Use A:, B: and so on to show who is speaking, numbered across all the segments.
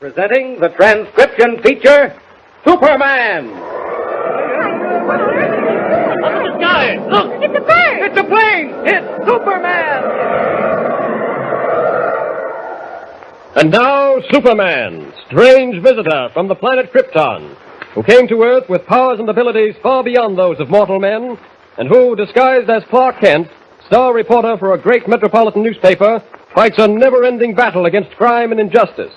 A: Presenting the transcription feature, Superman! Up in the sky! Look!
B: It's a bird!
A: It's a plane! It's Superman!
C: And now, Superman, strange visitor from the planet Krypton, who came to Earth with powers and abilities far beyond those of mortal men, and who, disguised as Clark Kent, star reporter for a great metropolitan newspaper, fights a never-ending battle against crime and injustice.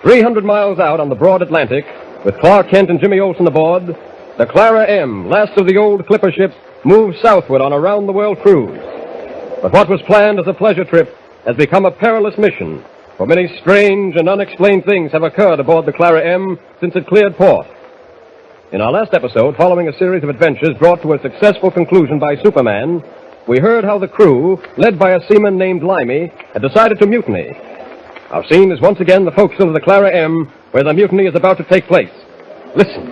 C: 300 miles out on the broad Atlantic, with Clark Kent and Jimmy Olsen aboard, the Clara M, last of the old clipper ships, moves southward on a round-the-world cruise. But what was planned as a pleasure trip has become a perilous mission, for many strange and unexplained things have occurred aboard the Clara M since it cleared port. In our last episode, following a series of adventures brought to a successful conclusion by Superman, we heard how the crew, led by a seaman named Limey, had decided to mutiny. Our scene is once again the forecastle of the Clara M, where the mutiny is about to take place. Listen.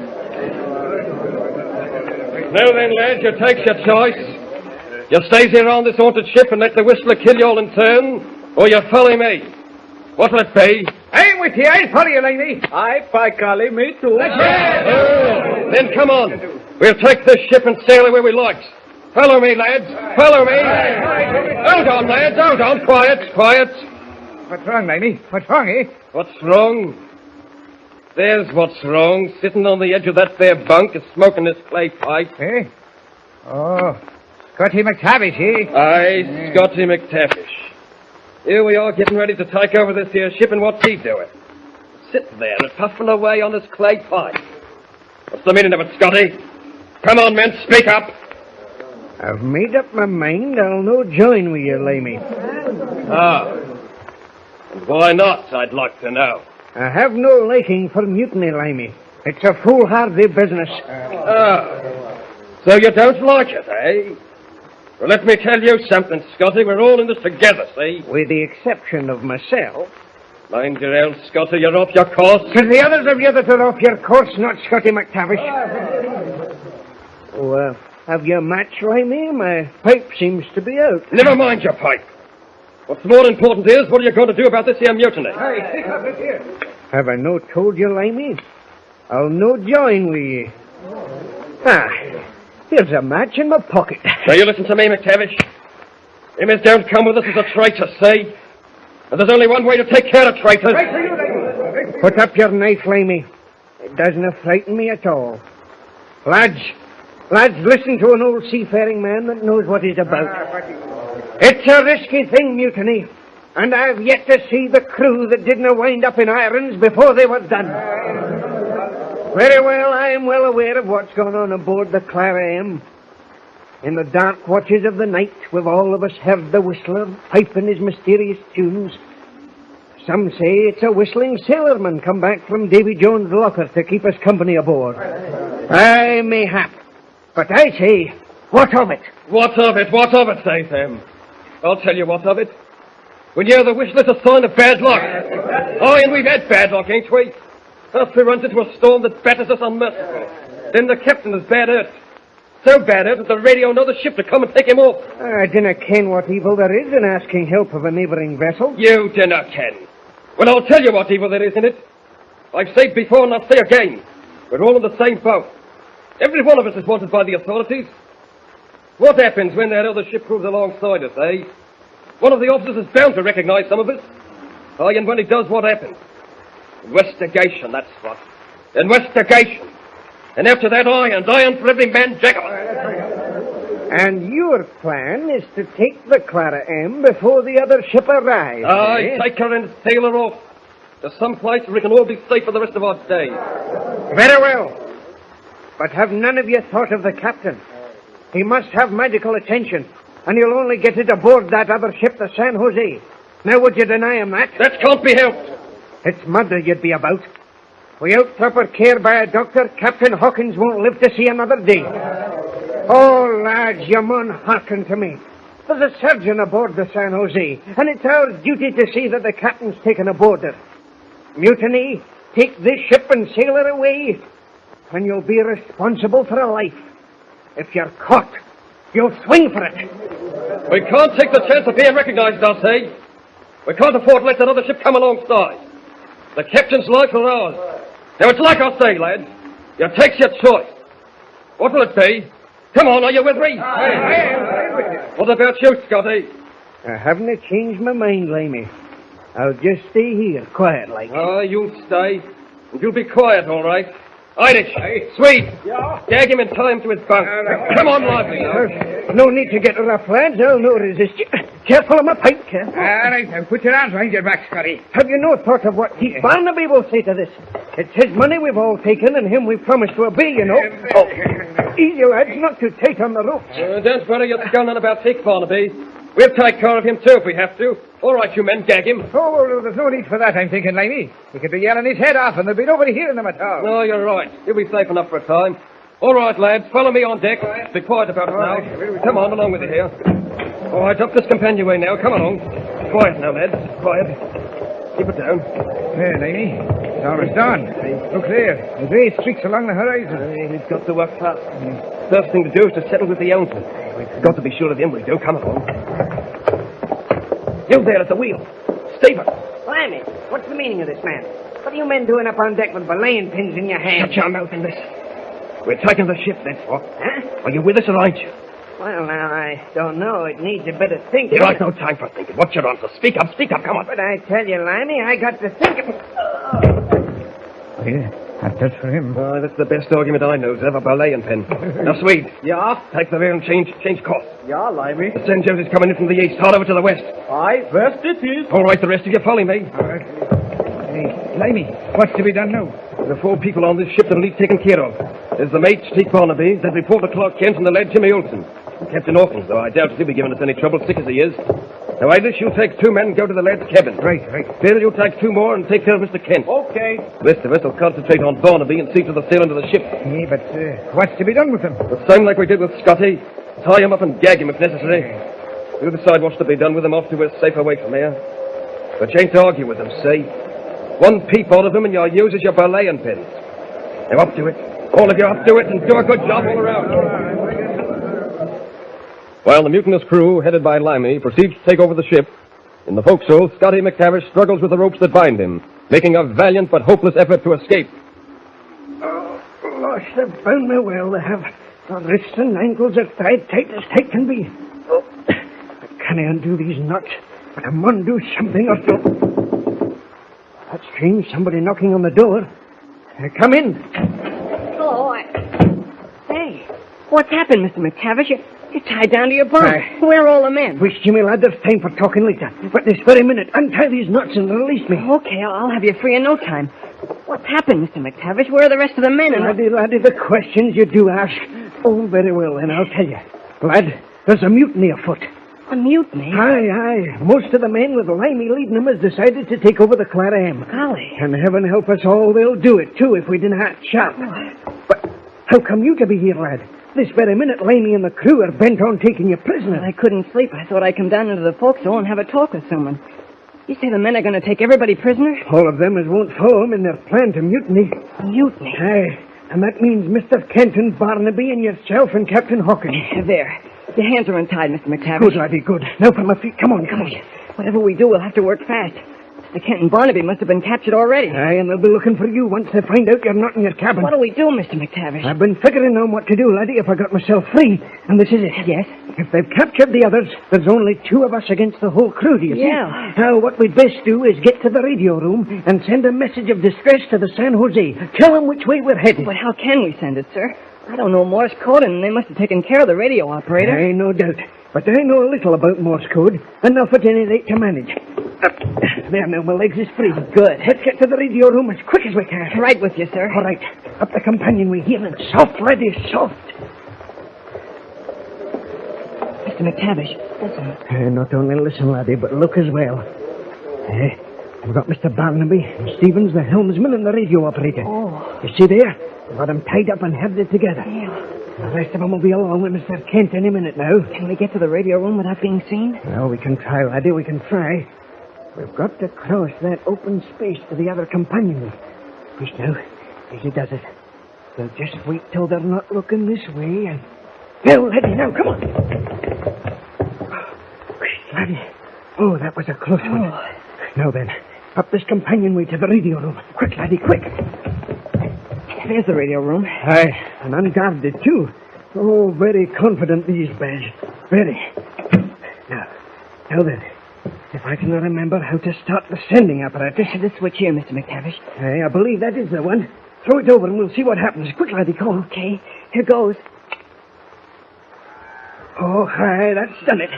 C: Now then, lads, you take your choice. You stays here on this haunted ship and let the whistler kill you all in turn, or you follow me. What'll it be?
A: I'm with you. I'll follow you, Laney. Aye, by golly, me too.
C: Then come on. We'll take this ship and sail where we like. Follow me, lads. Follow me. Hold on, lads. Hold on. Quiet, quiet.
A: What's wrong, Laney? What's wrong, eh?
C: What's wrong? There's what's wrong. Sitting on the edge of that there bunk and smoking this clay pipe.
A: Eh? Oh, Scotty McTavish, eh?
C: Aye, Scotty McTavish. Here we are getting ready to take over this here ship, and what's he doing? Sitting there and puffing away on this clay pipe. What's the meaning of it, Scotty? Come on, men, speak up.
D: I've made up my mind I'll no join with you, Limey.
C: Ah. And why not, I'd like to know.
D: I have no liking for mutiny, Limey. It's a foolhardy business.
C: Ah. So you don't like it, eh? Well, let me tell you something, Scotty. We're all in this together, see?
D: With the exception of myself.
C: Mind your own, Scotty. You're off your course.
D: It's the others of you that are off your course, not Scotty McTavish. Oh, have you a match, Limey? My pipe seems to be out.
C: Never mind your pipe. What's more important is, what are you going to do about this here mutiny?
D: Have I no told you, Limey? I'll no join with you. Ah, here's a match in my pocket.
C: Now you listen to me, McTavish. Him as don't come with us is a traitor, see? And there's only one way to take care of traitors.
D: Put up your knife, Limey. It doesn't frighten me at all. Lads, listen to an old seafaring man that knows what he's about. It's a risky thing, mutiny, and I've yet to see the crew that didn't wind up in irons before they were done. Very well, I am well aware of what's going on aboard the Clara M. In the dark watches of the night, we've all of us heard the whistler piping his mysterious tunes. Some say it's a whistling sailorman come back from Davy Jones' locker to keep us company aboard. Aye, mayhap. But I say, what of it?
C: What of it? What of it, say them. I'll tell you what of it. When you're the whistler's a sign of bad luck. Oh, and we've had bad luck, ain't we? First we runs into a storm that batters us unmerciful. Then the captain is bad hurt. So bad hurt that the radio another ship to come and take him off.
D: I dinna ken what evil there is in asking help of a neighbouring vessel.
C: You dinna ken. Well, I'll tell you what evil there is in it. I've said before and I'll say again. We're all in the same boat. Every one of us is wanted by the authorities. What happens when that other ship proves alongside us, eh? One of the officers is bound to recognize some of us. Aye, and when he does, what happens? Investigation, that's what. Investigation. And after that, iron for every man jack.
D: And your plan is to take the Clara M before the other ship arrives.
C: Aye, take her and sail her off to some place where we can all be safe for the rest of our days.
D: Very well. But have none of you thought of the captain? He must have medical attention, and you'll only get it aboard that other ship, the San Jose. Now, would you deny him that?
C: That can't be helped.
D: It's murder you'd be about. Without proper care by a doctor, Captain Hawkins won't live to see another day. Oh, lads, you mun hearken to me. There's a surgeon aboard the San Jose, and it's our duty to see that the captain's taken aboard her. Mutiny, take this ship and sail her away, and you'll be responsible for her life. If you're caught, you'll swing for it.
C: We can't take the chance of being recognized, I'll say. We can't afford to let that other ship come alongside. The captain's life or ours. Now, it's like I say, lads. You take your choice. What will it be? Come on, are you with me? What about you, Scotty?
D: I haven't changed my mind, Lamey. I'll just stay here, quiet like.
C: Oh, you'll stay. And you'll be quiet, all right. Irish, Swede, gag him and tie him to his bunk. Come on, lively now.
D: No need to get rough, lads. I'll no resist you. Careful of my pipe, careful.
A: All right, now put your arms behind your back, Scotty.
D: Have you no thought of what Keith Barnaby will say to this? It's his money we've all taken and him we've promised to obey, you know. Oh, easy, lads, not too tight on the ropes.
C: Don't worry your gun on about Dick Barnaby. We'll take care of him, too, if we have to. All right, you men, gag him.
A: Oh, well, there's no need for that, I'm thinking, Lamey. He could be yelling his head off, and there'd be nobody hearing them at all.
C: No, you're right. He'll be safe enough for a time. All right, lads, follow me on deck. Be quiet about it now. Come on, along with you here. All right, up this companionway now. Come along. Quiet now, lads. Quiet. Keep it down.
A: There, Lamey. It's almost dawn. Look there. The grey streaks along the horizon.
C: We've got to work fast. First thing to do is to settle with the ounces. We've got to be sure of him. We do. Come along. You there at the wheel. Stephen.
D: Lamey, what's the meaning of this, man? What are you men doing up on deck with belaying pins in your hands?
C: Shut your mouth and listen. We're taking the ship, that's what.
D: Huh?
C: Are you with us or aren't you?
D: Well, now, I don't know. It needs a bit of thinking.
C: You have no time for thinking. What's your answer? Speak up, come on.
D: But I tell you, Lamey, I got to think
A: Yeah, that's for him.
C: Oh, that's the best argument I know, Zev, a belaying pin. Now, Swede.
A: Yeah?
C: Take the rear and change course.
A: Yeah, Lamey.
C: The St. Joseph's coming in from the east, hard over to the west.
A: Aye, west it is.
C: All right, the rest of you follow me.
A: All right. Hey, Lamey, what's to be done now?
C: There are 4 people on this ship that'll need taken care of. There's the mate, Steve Barnaby, there's Reporter Clark Kent, and the lad, Jimmy Olsen. Captain Hawkins, though I doubt if he'll be giving us any trouble, sick as he is. Now, Irish, you'll take 2 men and go to the lad's cabin.
A: Right.
C: Bill, you'll take 2 more and take care of Mr. Kent.
A: Okay.
C: The rest of us will concentrate on Barnaby and see to the sailing of the ship.
A: Yeah, but what's to be done with them?
C: The same like we did with Scotty. Tie him up and gag him if necessary. We'll decide what's to be done with him after we're safe away from here. But you ain't to argue with them, see? 1 peep out of him and you'll use as your belaying pins. Now up to it. All of you up to it and do a good job all around. While the mutinous crew, headed by Limey, proceeds to take over the ship, in the forecastle, Scotty McTavish struggles with the ropes that bind him, making a valiant but hopeless effort to escape.
D: Oh, gosh, they've bound me well. They have. The wrists and ankles are tied tight as tight can be. Oh, can I undo these knots? But I must do something or so. That's strange. Somebody knocking on the door. Come in.
B: Oh, Hey, what's happened, Mr. McTavish? You're tied down to your bunk. Where are all the men?
D: Wish Jimmy, lad, there's time for talking later. But this very minute, untie these knots and release me.
B: Okay, I'll have you free in no time. What's happened, Mr. McTavish? Where are the rest of the men?
D: Laddie, the questions you do ask. Oh, very well, then, I'll tell you. Lad, there's a mutiny afoot.
B: A mutiny?
D: Aye. Most of the men with Limey leading them has decided to take over the Clara M.
B: Golly.
D: And heaven help us all, they'll do it, too, if we didn't act sharp. But how come you to be here, lad? This very minute, Limey and the crew are bent on taking you prisoner.
B: I couldn't sleep. I thought I'd come down into the forecastle and have a talk with someone. You say the men are going to take everybody prisoner?
D: All of them as won't follow them in their plan to mutiny.
B: Mutiny?
D: Aye. And that means Mr. Kent and Barnaby and yourself and Captain Hawkins.
B: There. Your hands are untied, Mr. McTavish.
D: Good, laddie, good. Now for my feet. Come on.
B: Whatever we do, we'll have to work fast. Mr. Kent and Barnaby must have been captured already.
D: Aye, and they'll be looking for you once they find out you're not in your cabin.
B: What do we do, Mr. McTavish?
D: I've been figuring on what to do, laddie, if I got myself free. And this is it.
B: Yes?
D: If they've captured the others, there's only 2 of us against the whole crew, do you see?
B: Yeah.
D: Now, what we'd best do is get to the radio room and send a message of distress to the San Jose. Tell them which way we're headed.
B: But how can we send it, sir? I don't know Morse code, and they must have taken care of the radio operator.
D: Aye, no doubt. But I know a little about Morse code. Enough at any rate to manage. There now, my legs is free.
B: Good.
D: Let's get to the radio room as quick as we can.
B: Right with you, sir.
D: All right. Up the companionway here, and soft, laddie, soft.
B: Mr. McTavish, listen.
D: Not only listen, laddie, but look as well. We've got Mr. Barnaby, and Stevens, the helmsman, and the radio operator.
B: Oh.
D: You see there? We've got them tied up and herded together.
B: Yeah.
D: The rest of them will be along with Mr. Kent any minute now.
B: Can we get to the radio room without being seen?
D: Well, we can try, laddie, we can try. We've got to cross that open space to the other companionway. Push now. Easy does it. We'll just wait till they're not looking this way and... Now, laddie, now, come on. Laddie. Oh, that was a close one. Now then, Up this companionway to the radio room. Quick, laddie, quick.
B: There's the radio room.
D: Aye, and unguarded, too. Oh, very confident, these beds. Very. Now then, if I can remember how to start the sending apparatus.
B: The switch here, Mr. McTavish.
D: Aye, I believe that is the one. Throw it over and we'll see what happens. Quick, laddie, call.
B: Okay, here goes.
D: Oh, aye, that's done it.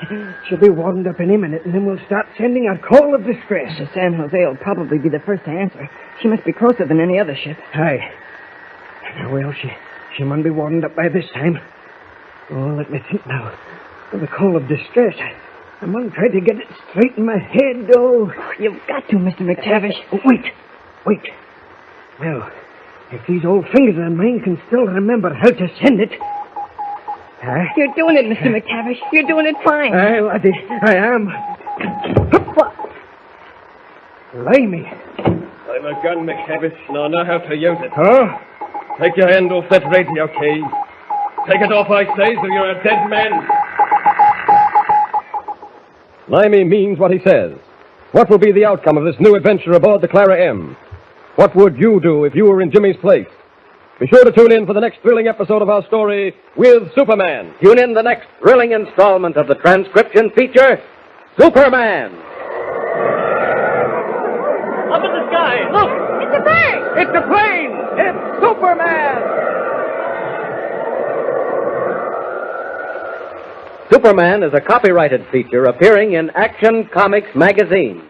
D: She'll be warmed up any minute, and then we'll start sending our call of distress.
B: The San Jose will probably be the first to answer. She must be closer than any other ship.
D: Aye. Well, she must be warmed up by this time. Oh, let me think now. The call of distress. I must try to get it straight in my head, oh.
B: You've got to, Mr. McTavish.
D: Wait. Well, if these old fingers of mine can still remember how to send it.
B: You're doing it, Mr. McTavish. You're doing it fine.
D: Aye, laddie, I am.
B: What?
D: Limey.
C: I'm a gun, McTavish, and I know how to use it.
D: Oh?
C: Take your hand off that radio key. Take it off, I say, so you're a dead man. Limey means what he says. What will be the outcome of this new adventure aboard the Clara M? What would you do if you were in Jimmy's place? Be sure to tune in for the next thrilling episode of our story with Superman.
E: Tune in the next thrilling installment of the transcription feature, Superman.
C: Up in the sky, look!
B: It's a bird!
E: It's a plane! It's Superman! Superman is a copyrighted feature appearing in Action Comics magazine.